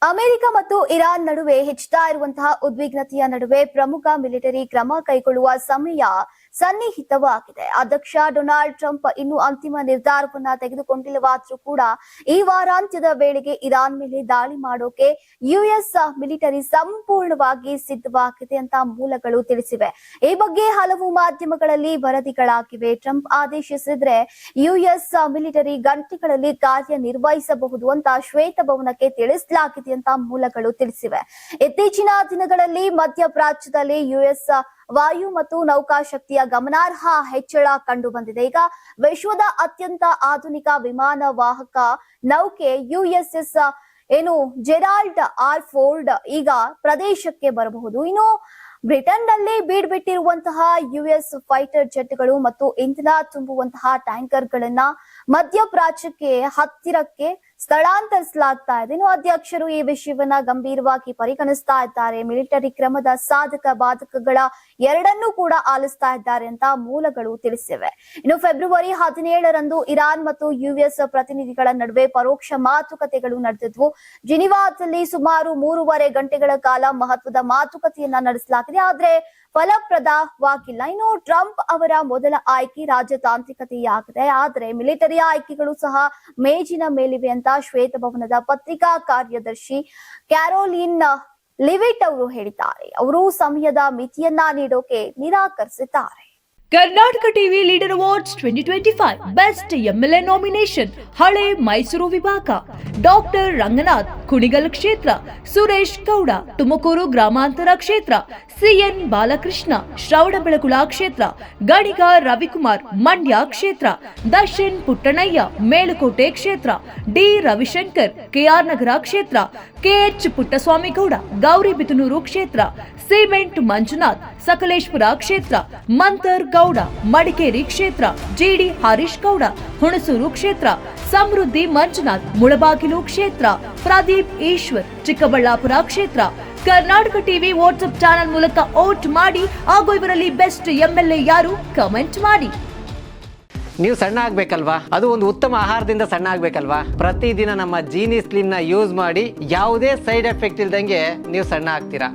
America ಮತ್ತು Iran ನಡುವೆ ಹೆಚ್ಚುತ್ತಾ ಇರುವಂತಹ ಉದ್ವಿಗ್ನತೆಯ ನಡುವೆ ಪ್ರಮುಖ ಮಿಲಿಟರಿ ಕ್ರಮ ಕೈಗೊಳ್ಳುವ ಸಮಯ ಸನ್ನಿಹಿತವಾಗಿದೆ. ಅಧ್ಯಕ್ಷ ಡೊನಾಲ್ಡ್ ಟ್ರಂಪ್ ಇನ್ನೂ ಅಂತಿಮ ನಿರ್ಧಾರವನ್ನ ತೆಗೆದುಕೊಂಡಿಲ್ಲವಾದರೂ ಕೂಡ ಈ ವಾರಾಂತ್ಯದ ವೇಳೆಗೆ ಇರಾನ್ ಮೇಲೆ ದಾಳಿ ಮಾಡೋಕೆ ಯುಎಸ್ ಮಿಲಿಟರಿ ಸಂಪೂರ್ಣವಾಗಿ ಸಿದ್ಧವಾಗಿದೆ ಅಂತ ಮೂಲಗಳು ತಿಳಿಸಿವೆ. ಈ ಬಗ್ಗೆ ಹಲವು ಮಾಧ್ಯಮಗಳಲ್ಲಿ ವರದಿಗಳಾಗಿವೆ. ಟ್ರಂಪ್ ಆದೇಶಿಸಿದ್ರೆ ಯುಎಸ್ ಮಿಲಿಟರಿ ಗಂಟೆಗಳಲ್ಲಿ ಕಾರ್ಯನಿರ್ವಹಿಸಬಹುದು ಅಂತ ಶ್ವೇತಭವನಕ್ಕೆ ತಿಳಿಸಲಾಗಿದೆ ಅಂತ ಮೂಲಗಳು ತಿಳಿಸಿವೆ. ಇತ್ತೀಚಿನ ದಿನಗಳಲ್ಲಿ ಮಧ್ಯಪ್ರಾಚ್ಯದಲ್ಲಿ ಯುಎಸ್ ವಾಯು ಮತ್ತು ನೌಕಾಶಕ್ತಿಯ ಗಮನಾರ್ಹ ಹೆಚ್ಚಳ ಕಂಡು ಬಂದಿದೆ. ಈಗ ವಿಶ್ವದ ಅತ್ಯಂತ ಆಧುನಿಕ ವಿಮಾನ ವಾಹಕ ನೌಕೆ ಯುಎಸ್ಎಸ್ ಜೆರಾಲ್ಡ್ ಆರ್ ಫೋರ್ಡ್ ಈಗ ಪ್ರದೇಶಕ್ಕೆ ಬರಬಹುದು. ಇನ್ನು ಬ್ರಿಟನ್ ನಲ್ಲಿ ಬೀಡ್ಬಿಟ್ಟಿರುವಂತಹ ಯುಎಸ್ ಫೈಟರ್ ಜೆಟ್ಗಳು ಮತ್ತು ಇಂಧನ ತುಂಬುವಂತಹ ಟ್ಯಾಂಕರ್ ಗಳನ್ನ ಮಧ್ಯಪ್ರಾಚ್ಯಕ್ಕೆ ಹತ್ತಿರಕ್ಕೆ ಸ್ಥಳಾಂತರಿಸಲಾಗ್ತಾ ಇದೆ. ಇನ್ನು ಅಧ್ಯಕ್ಷರು ಈ ವಿಷಯವನ್ನ ಗಂಭೀರವಾಗಿ ಪರಿಗಣಿಸ್ತಾ ಇದ್ದಾರೆ. ಮಿಲಿಟರಿ ಕ್ರಮದ ಸಾಧಕ ಬಾಧಕಗಳ ಎರಡನ್ನೂ ಕೂಡ ಆಲಿಸ್ತಾ ಇದ್ದಾರೆ ಅಂತ ಮೂಲಗಳು ತಿಳಿಸಿವೆ. ಇನ್ನು ಫೆಬ್ರವರಿ 17ರಂದು ಇರಾನ್ ಮತ್ತು ಯುಎಸ್ ಪ್ರತಿನಿಧಿಗಳ ನಡುವೆ ಪರೋಕ್ಷ ಮಾತುಕತೆಗಳು ನಡೆದಿದ್ವು. ಜಿನಿವಾದಲ್ಲಿ ಸುಮಾರು 3.5 ಗಂಟೆಗಳ ಕಾಲ ಮಹತ್ವದ ಮಾತುಕತೆಯನ್ನ ನಡೆಸಲಾಗಿದೆ. ಆದ್ರೆ ಫಲಪ್ರದವಾಗಿಲ್ಲ. ಇನ್ನು ಟ್ರಂಪ್ ಅವರ ಮೊದಲ ಆಯ್ಕೆ ರಾಜತಾಂತ್ರಿಕತೆಯಾಗಿದೆ. ಆದ್ರೆ ಮಿಲಿಟರಿ ಆಯ್ಕೆಗಳು ಸಹ ಮೇಜಿನ ಮೇಲಿವೆ ಅಂತ ಶ್ವೇತಭವನದ ಪತ್ರಿಕಾ ಕಾರ್ಯದರ್ಶಿ ಕ್ಯಾರೋಲಿನ್ ಲಿವಿಟ್ ಅವರು ಹೇಳಿದ್ದಾರೆ. ಅವರು ಸಮಯದ ಮಿತಿಯನ್ನ ನೀಡೋಕೆ ನಿರಾಕರಿಸಿದ್ದಾರೆ. Karnataka TV leader awards 2025 best MLA nomination ಹಳೆ ಮೈಸೂರು ವಿಭಾಗ ಡಾಕ್ಟರ್ ರಂಗನಾಥ್ ಕುಣಿಗಲ್ ಕ್ಷೇತ್ರ, ಸುರೇಶ್ ಗೌಡ ತುಮಕೂರು ಗ್ರಾಮಾಂತರ ಕ್ಷೇತ್ರ, ಸಿಎನ್ ಬಾಲಕೃಷ್ಣ ಶ್ರವಣಬೆಳಗೊಳ ಕ್ಷೇತ್ರ, ಗಣಿಗ ರವಿಕುಮಾರ್ ಮಂಡ್ಯ ಕ್ಷೇತ್ರ, ದರ್ಶನ್ ಪುಟ್ಟಣಯ್ಯ ಮೇಲುಕೋಟೆ ಕ್ಷೇತ್ರ, ಡಿ ರವಿಶಂಕರ್ ಕೆಆರ್ ನಗರ ಕ್ಷೇತ್ರ, ಕೆಎಚ್ ಪುಟ್ಟಸ್ವಾಮಿಗೌಡ ಗೌರಿಬಿದನೂರು ಕ್ಷೇತ್ರ, ಸಿಮೆಂಟ್ ಮಂಜುನಾಥ್ ಸಕಲೇಶ್ಪುರ ಕ್ಷೇತ್ರ, ಮಂತರ್ ಗೌಡ ಮಡಿಕೇರಿ ಕ್ಷೇತ್ರ, ಜಿಡಿ ಹರೀಶ್ ಗೌಡ ಹುಣಸೂರು ಕ್ಷೇತ್ರ, ಸಮೃದ್ಧಿ ಮಂಜುನಾಥ್ ಮುಳಬಾಗಿಲು ಕ್ಷೇತ್ರ, ಪ್ರದೀಪ್ ಈಶ್ವರ್ ಚಿಕ್ಕಬಳ್ಳಾಪುರ ಕ್ಷೇತ್ರ. ಕರ್ನಾಟಕ ಟಿವಿ ವಾಟ್ಸ್ಆಪ್ ಚಾನೆಲ್ ಮೂಲಕ ವೋಟ್ ಮಾಡಿ ಹಾಗೂ ಇವರಲ್ಲಿ ಬೆಸ್ಟ್ ಎಂಎಲ್ಎ ಯಾರು ಕಮೆಂಟ್ ಮಾಡಿ. ನೀವು ಸಣ್ಣ ಆಗ್ಬೇಕಲ್ವಾ? ಅದು ಒಂದು ಉತ್ತಮ ಆಹಾರದಿಂದ ಸಣ್ಣ ಆಗ್ಬೇಕಲ್ವಾ? ಪ್ರತಿದಿನ ನಮ್ಮ ಜೀನಿ ಸ್ಲಿಮ್ ನ ಯೂಸ್ ಮಾಡಿ ಯಾವುದೇ ಸೈಡ್ ಎಫೆಕ್ಟ್ ಇಲ್ದಂಗೆ ನೀವು ಸಣ್ಣ ಆಗ್ತೀರಾ.